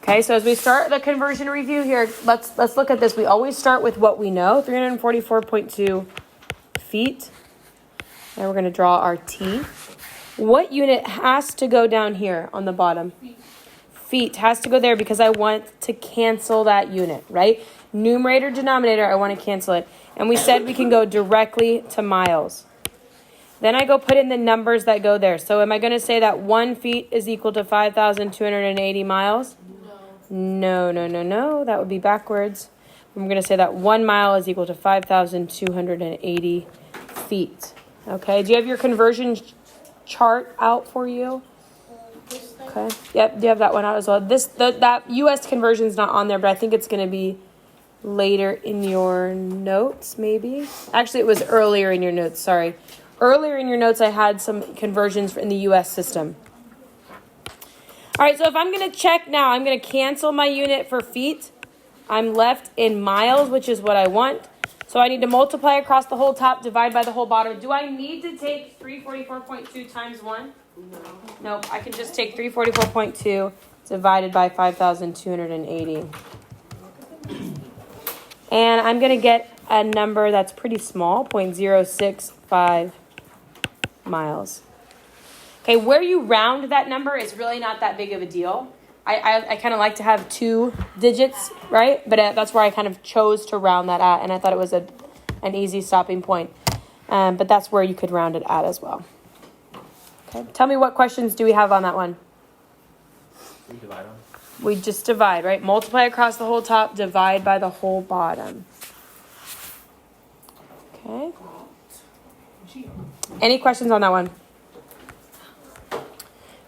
Okay, so as we start the conversion review here, let's look at this. We always start with what we know, 344.2 feet. Now we're going to draw our T. What unit has to go down here on the bottom? Feet has to go there because I want to cancel that unit, right? Numerator, denominator, I want to cancel it. And we said we can go directly to miles. Then I go put in the numbers that go there. So am I going to say that 1 feet is equal to 5,280 miles? No. That would be backwards. I'm going to say that 1 mile is equal to 5,280 feet. Okay, do you have your conversion chart out for you? Okay. Yep, do you have that one out as well? That U.S. conversion is not on there, but I think it's going to be later in your notes, maybe. Actually, it was earlier in your notes, sorry. Earlier in your notes, I had some conversions in the U.S. system. All right, so if I'm going to check now, I'm going to cancel my unit for feet. I'm left in miles, which is what I want. So I need to multiply across the whole top, divide by the whole bottom. Do I need to take 344.2 times 1? No, I can just take 344.2 divided by 5,280. And I'm going to get a number that's pretty small, 0.065 miles. Okay, where you round that number is really not that big of a deal. I kind of like to have 2 digits, right? But that's where I kind of chose to round that at, and I thought it was an easy stopping point. But that's where you could round it at as well. Okay, tell me what questions do we have on that one? We divide them. We just divide, right? Multiply across the whole top, divide by the whole bottom. Okay. Any questions on that one?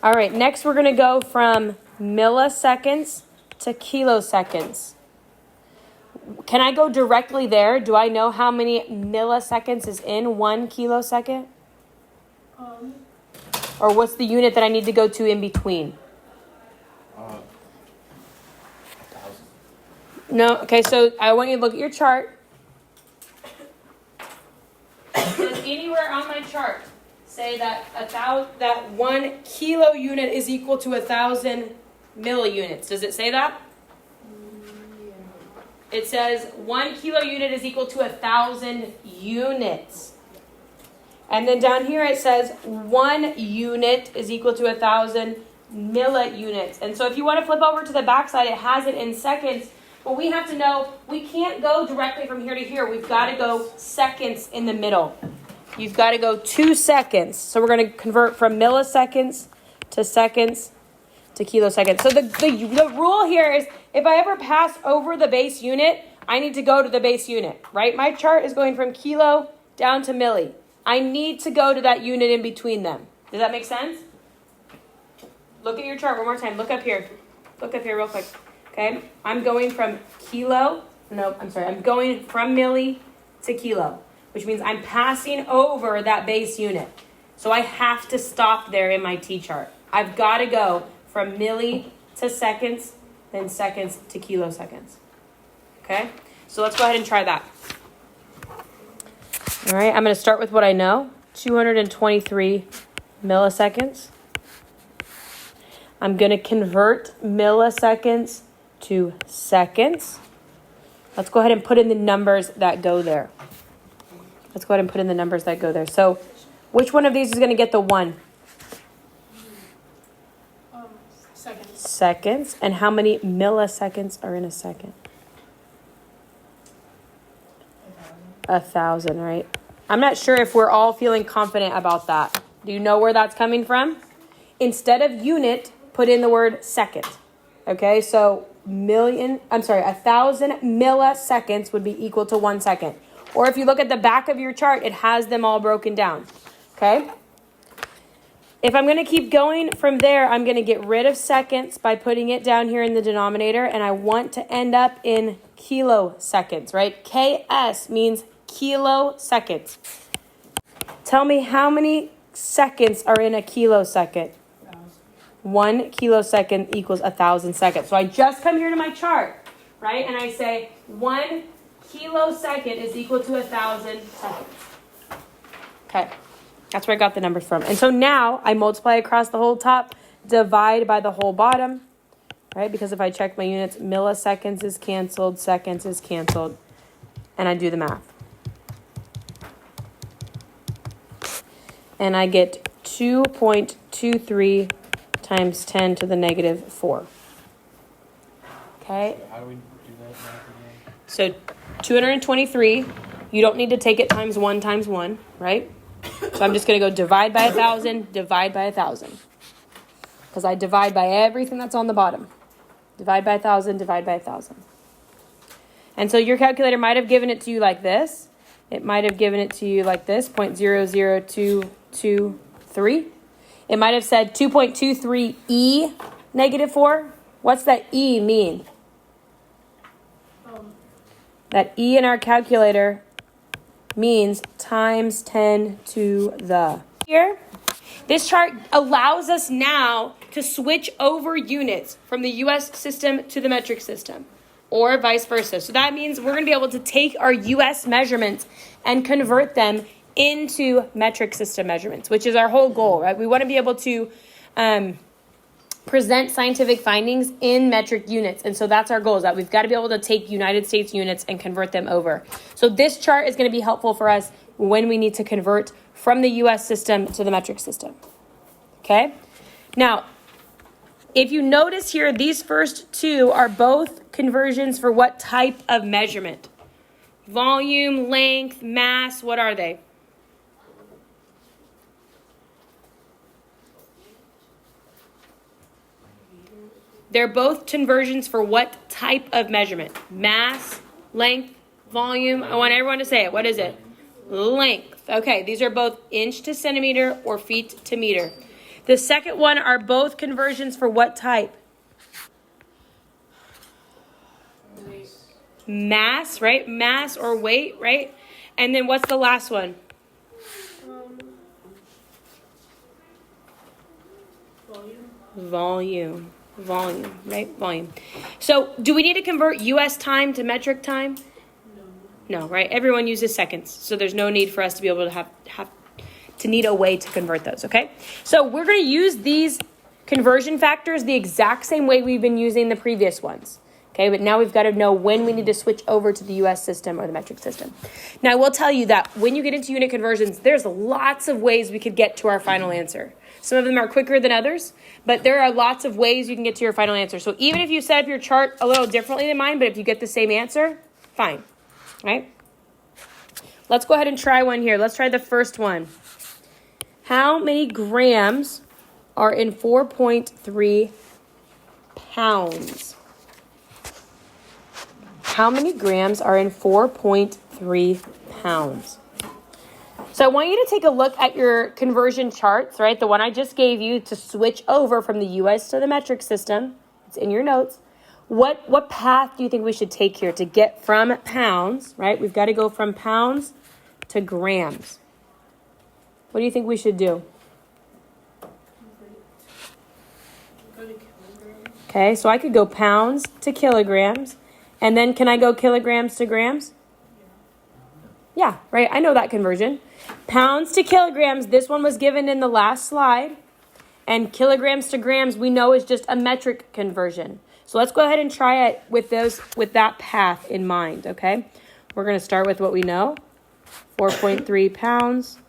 All right, next we're going to go from milliseconds to kiloseconds. Can I go directly there? Do I know how many milliseconds is in 1 kilosecond? Or what's the unit that I need to go to in between? 1,000. No, okay, so I want you to look at your chart. Does anywhere on my chart say that 1 kilo unit is equal to 1,000 milliunits? Does it say that? It says 1 kilo unit is equal to 1,000 units. And then down here it says 1 unit is equal to 1,000 milliunits. And so if you want to flip over to the backside, it has it in seconds. But we have to know we can't go directly from here to here. We've got to go seconds in the middle. You've got to go 2 seconds. So we're going to convert from milliseconds to seconds to kiloseconds. So the rule here is if I ever pass over the base unit, I need to go to the base unit, right? My chart is going from kilo down to milli. I need to go to that unit in between them. Does that make sense? Look at your chart one more time. Look up here. Look up here real quick. Okay? I'm going from I'm going from milli to kilo, which means I'm passing over that base unit. So I have to stop there in my T-chart. I've got to go from milli to seconds, then seconds to kiloseconds. Okay? So let's go ahead and try that. All right, I'm going to start with what I know, 223 milliseconds. I'm going to convert milliseconds to seconds. Let's go ahead and put in the numbers that go there. So which one of these is going to get the 1? Seconds. And how many milliseconds are in a second? 1,000, right? I'm not sure if we're all feeling confident about that. Do you know where that's coming from? Instead of unit, put in the word second. Okay, so 1,000 milliseconds would be equal to 1 second. Or if you look at the back of your chart, it has them all broken down. Okay? If I'm going to keep going from there, I'm going to get rid of seconds by putting it down here in the denominator, and I want to end up in kiloseconds, right? KS means kiloseconds. Tell me how many seconds are in a kilosecond? 1 kilosecond equals 1,000 seconds. So I just come here to my chart, right? And I say 1 kilosecond is equal to 1,000 seconds. Okay. That's where I got the numbers from. And so now I multiply across the whole top, divide by the whole bottom. right? Because if I check my units, milliseconds is canceled, seconds is canceled, and I do the math. And I get 2.23 times 10 to the negative 4. Okay? How do we do that math again? So 223, you don't need to take it times 1, right? So I'm just going to go divide by 1,000, divide by 1,000. Because I divide by everything that's on the bottom. Divide by 1,000, divide by 1,000. And so your calculator might have given it to you like this. It might have given it to you like this, 0.00223. It might have said 2.23 e negative 4. What's that e mean? That e in our calculator means times 10 to the. Here, this chart allows us now to switch over units from the US system to the metric system, or vice versa. So that means we're going to be able to take our US measurements and convert them into metric system measurements, which is our whole goal, right? We want to be able to present scientific findings in metric units. And so that's our goal, is that we've got to be able to take United States units and convert them over. So this chart is going to be helpful for us when we need to convert from the US system to the metric system. Okay? Now, if you notice here, these first two are both conversions for what type of measurement? Volume, length, mass, what are they? They're both conversions for what type of measurement? Mass, length, volume. I want everyone to say it. What is it? Length. Okay, these are both inch to centimeter or feet to meter. The second one are both conversions for what type? Mass, right? Mass or weight, right? And then what's the last one? Volume, right? Volume. So do we need to convert US time to metric time? No, right? Everyone uses seconds. So there's no need for us to be able to have to need a way to convert those, okay? So we're going to use these conversion factors the exact same way we've been using the previous ones. Okay, but now we've got to know when we need to switch over to the US system or the metric system. Now, I will tell you that when you get into unit conversions, there's lots of ways we could get to our final answer. Some of them are quicker than others, but there are lots of ways you can get to your final answer. So even if you set up your chart a little differently than mine, but if you get the same answer, fine, right? Let's go ahead and try one here. Let's try the first one. How many grams are in 4.3 pounds? How many grams are in 4.3 pounds? So I want you to take a look at your conversion charts, right? The one I just gave you to switch over from the US to the metric system. It's in your notes. What path do you think we should take here to get from pounds, right? We've got to go from pounds to grams. What do you think we should do? Okay, so I could go pounds to kilograms. And then can I go kilograms to grams? Yeah, right. I know that conversion. Pounds to kilograms, this one was given in the last slide. And kilograms to grams, we know is just a metric conversion. So let's go ahead and try it with that path in mind, okay? We're going to start with what we know. 4.3 pounds.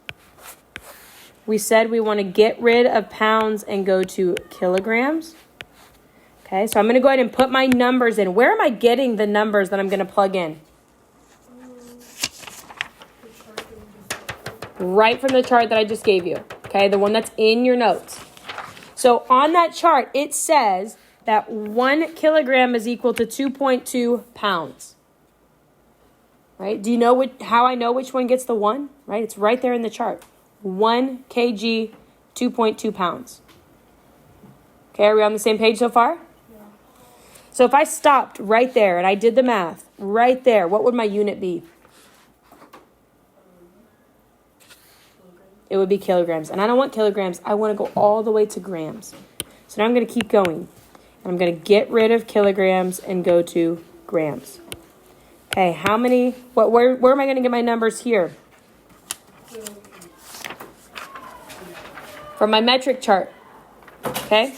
We said we want to get rid of pounds and go to kilograms. Okay, so I'm going to go ahead and put my numbers in. Where am I getting the numbers that I'm going to plug in? Right from the chart that I just gave you. Okay, the one that's in your notes. So on that chart, it says that 1 kilogram is equal to 2.2 pounds. Right? Do you know how I know which one gets the 1? Right? It's right there in the chart. 1 kg, 2.2 pounds. Okay, are we on the same page so far? Yeah. So if I stopped right there and I did the math right there, what would my unit be? It would be kilograms. And I don't want kilograms. I want to go all the way to grams. So now I'm going to keep going. I'm going to get rid of kilograms and go to grams. Okay, how many, where am I going to get my numbers here? From my metric chart. Okay?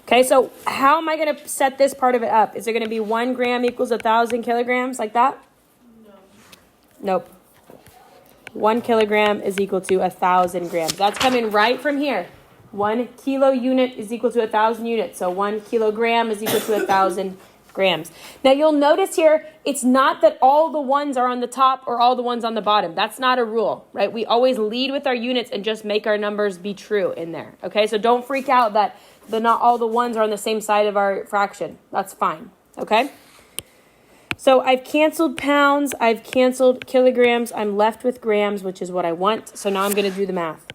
Okay, so how am I going to set this part of it up? Is it going to be 1 gram equals 1,000 kilograms like that? No. Nope. 1 kilogram is equal to 1,000 grams. That's coming right from here. 1 kilo unit is equal to 1,000 units. So 1 kilogram is equal to 1,000 grams. Now you'll notice here, it's not that all the ones are on the top or all the ones on the bottom. That's not a rule, right? We always lead with our units and just make our numbers be true in there. Okay, so don't freak out that not all the ones are on the same side of our fraction. That's fine, okay? So I've canceled pounds, I've canceled kilograms, I'm left with grams, which is what I want. So now I'm going to do the math.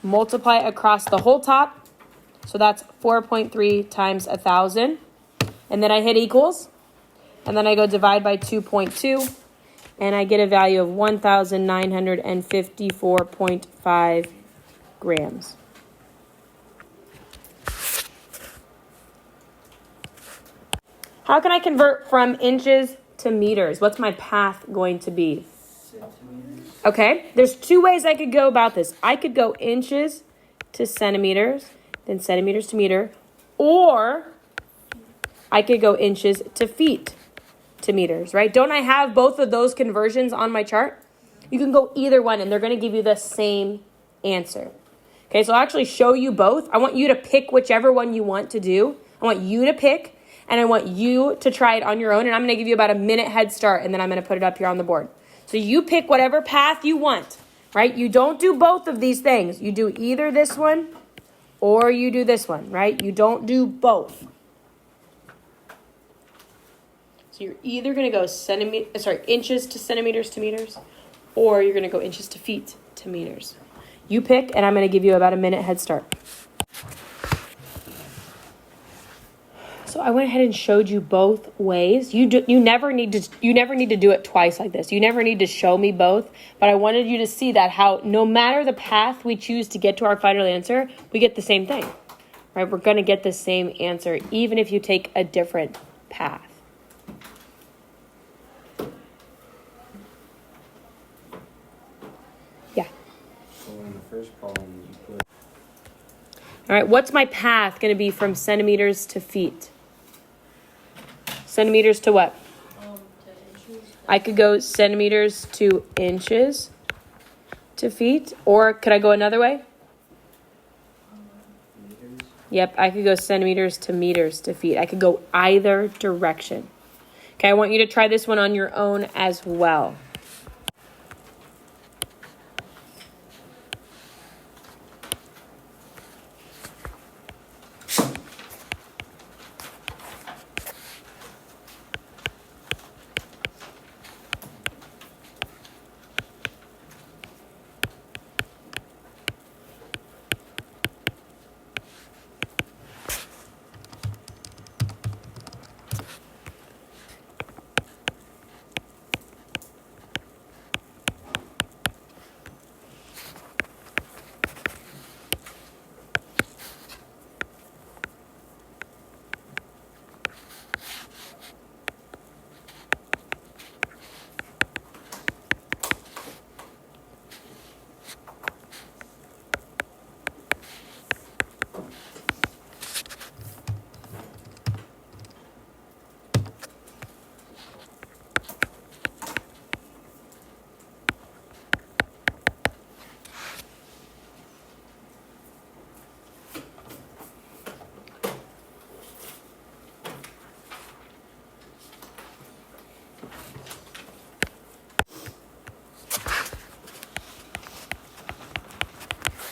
Multiply across the whole top. So that's 4.3 times 1,000. And then I hit equals. And then I go divide by 2.2. And I get a value of 1,954.5 grams. How can I convert from inches to meters? What's my path going to be? Centimeters. Okay, there's 2 ways I could go about this. I could go inches to centimeters, then centimeters to meter, or I could go inches to feet to meters, right? Don't I have both of those conversions on my chart? You can go either one, and they're going to give you the same answer. Okay, so I'll actually show you both. I want you to pick whichever one you want to do. I want you to pick. And I want you to try it on your own. And I'm going to give you about a minute head start. And then I'm going to put it up here on the board. So you pick whatever path you want, right? You don't do both of these things. You do either this one or you do this one, right? You don't do both. So you're either going to go inches to centimeters to meters, or you're going to go inches to feet to meters. You pick, and I'm going to give you about a minute head start. So I went ahead and showed you both ways. You never need to do it twice like this. You never need to show me both, but I wanted you to see that how no matter the path we choose to get to our final answer, we get the same thing, right? We're going to get the same answer even if you take a different path. Yeah. So in the first column, you put. All right, what's my path going to be from centimeters to feet? Centimeters to what? To inches. I could go centimeters to inches to feet, or could I go another way? Meters. Yep, I could go centimeters to meters to feet. I could go either direction. Okay, I want you to try this one on your own as well.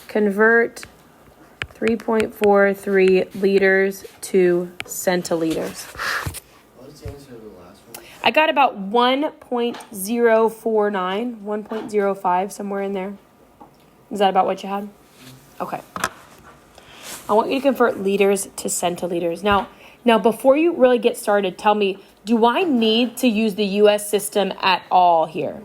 Convert 3.43 liters to centiliters. What was the answer to the last one? I got about 1.049, 1.05, somewhere in there. Is that about what you had? Okay. I want you to convert liters to centiliters. Now, before you really get started, tell me, do I need to use the US system at all here?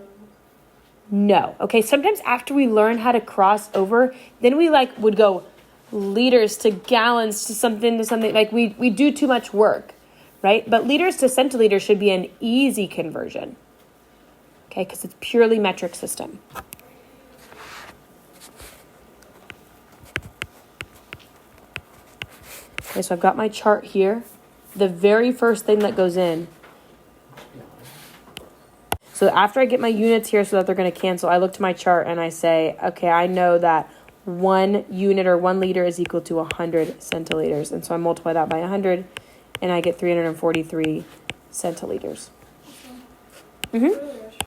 No. Okay, sometimes after we learn how to cross over, then we would go liters to gallons to something. Like we do too much work, right? But liters to centiliters should be an easy conversion. Okay, because it's purely metric system. Okay, so I've got my chart here. The very first thing that goes in. So after I get my units here so that they're going to cancel, I look to my chart and I say, okay, I know that 1 unit or 1 liter is equal to 100 centiliters. And so I multiply that by 100 and I get 343 centiliters. Mm-hmm.